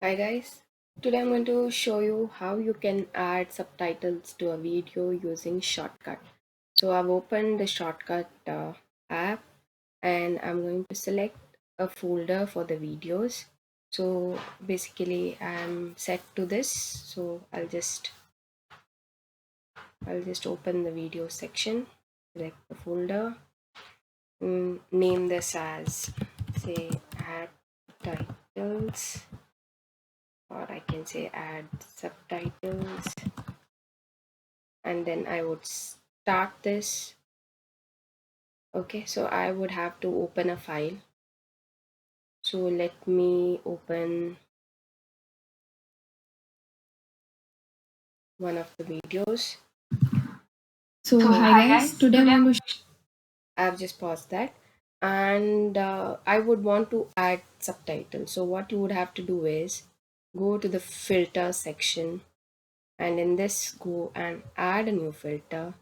Hi guys, today I'm going to show you how you can add subtitles to a video using Shotcut. So I've opened the Shotcut app and I'm going to select a folder for the videos. So basically I'm set to this, so I'll just open the video section, select the folder, name this as say add titles, or I can say add subtitles, and then I would start this. Okay, so I would have to open a file. So let me open one of the videos. So, So hi hi guys, guys, today I'm today going to I've just paused that, and I would want to add subtitles. So what you would have to do is go to the filter section, and in this go and add a new filter.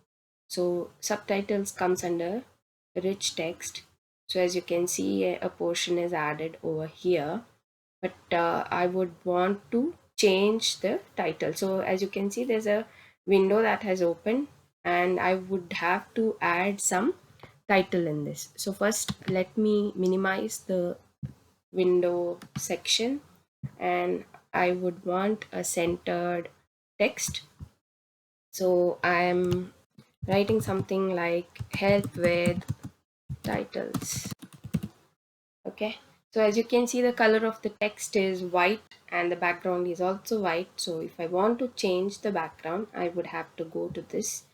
So subtitles comes under rich text. So as you can see, a portion is added over here, but I would want to change the title. So as you can see, there's a window that has opened, and I would have to add some title in this. So first let me minimize the window section, and I would want a centered text. So I'm writing something like help with titles. Okay, so as you can see, the color of the text is white and the background is also white. So if I want to change the background, I would have to go to this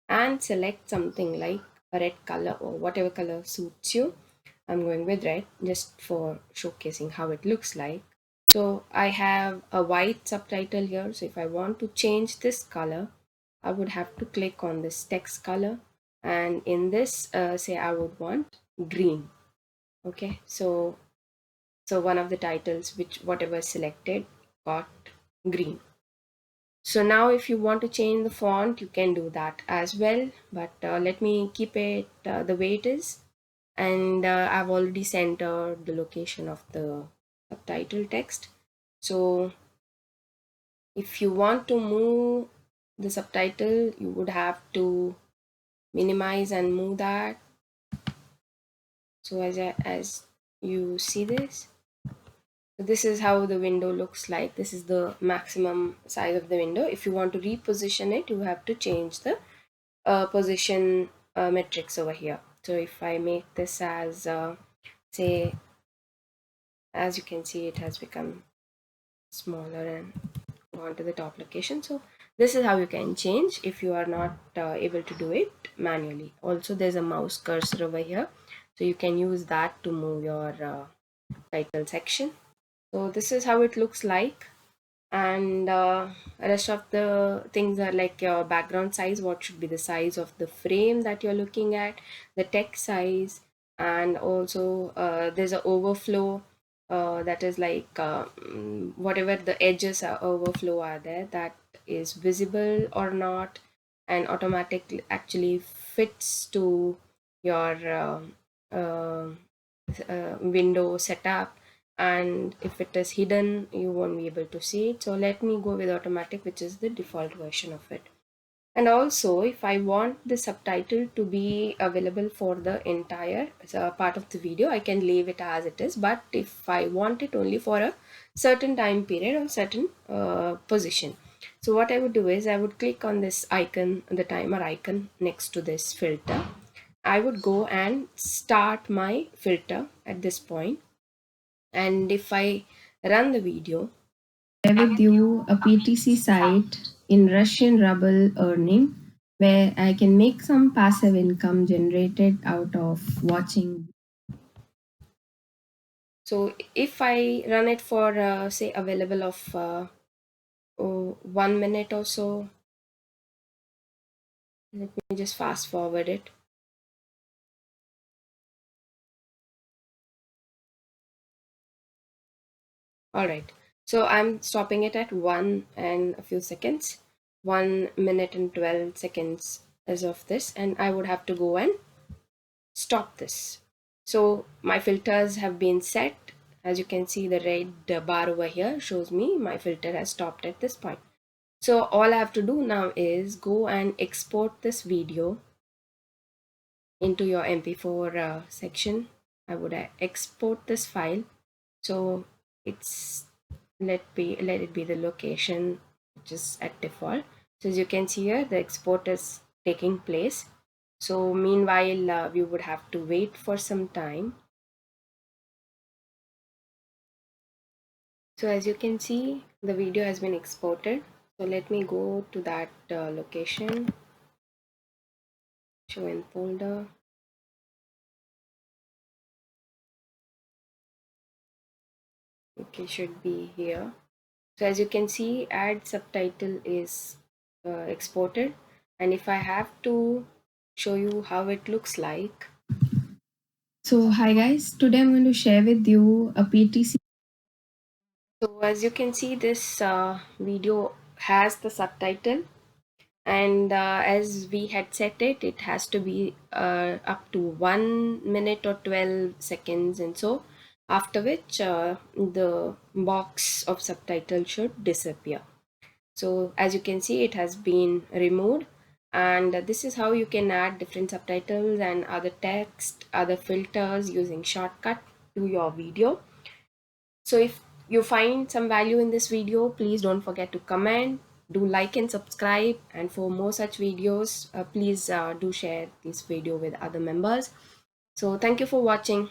and select something like a red color or whatever color suits you. I'm going with red just for showcasing how it looks like. So I have a white subtitle here. So if I want to change this color, I would have to click on this text color, and in this say I would want green. Okay, so one of the titles which whatever selected got green. So now if you want to change the font, you can do that as well, but let me keep it the way it is. And I've already centered the location of the subtitle text. So if you want to move the subtitle, you would have to minimize and move that. So as you see this, this is how the window looks like. This is the maximum size of the window. If you want to reposition it, you have to change the position metrics over here. So if I make this as say, as you can see, it has become smaller and go on to the top location. So this is how you can change if you are not able to do it manually. Also there's a mouse cursor over here, so you can use that to move your title section. So this is how it looks like, and rest of the things are like your background size, what should be the size of the frame that you're looking at, the text size, and also there's a overflow, that is like whatever the edges are overflow are there, that is visible or not, and automatically actually fits to your uh, window setup, and if it is hidden you won't be able to see it. So let me go with automatic, which is the default version of it. And also if I want the subtitle to be available for the entire part of the video, I can leave it as it is, but if I want it only for a certain time period or certain position, so what I would do is I would click on this icon, the timer icon next to this filter. I would go and start my filter at this point, and if I run the video, share with you a PTC site in Russian ruble earning where I can make some passive income generated out of watching. so if I run it for say available of 1 minute or so, let me just fast forward it. All right, so I'm stopping it at 1 and a few seconds, 1 minute and 12 seconds as of this, and I would have to go and stop this. So my filters have been set, As you can see, the red bar over here shows me my filter has stopped at this point. So all I have to do now is go and export this video into your mp4 section. I would export this file. So it's let it be the location which is at default. So as you can see here, the export is taking place. So meanwhile, we would have to wait for some time. So as you can see, the video has been exported. So let me go to that location, show in folder. Okay, should be here. So as you can see, add subtitle is exported. And if I have to show you how it looks like. So, hi guys, today I'm going to share with you a PTC. So as you can see, this video has the subtitle, and as we had set it, it has to be up to 1 minute or 12 seconds, and so after which the box of subtitle should disappear. So as you can see, it has been removed, and this is how you can add different subtitles and other text, other filters using Shotcut to your video. So if you find some value in this video, please don't forget to comment, do like and subscribe, and for more such videos, please do share this video with other members. So thank you for watching.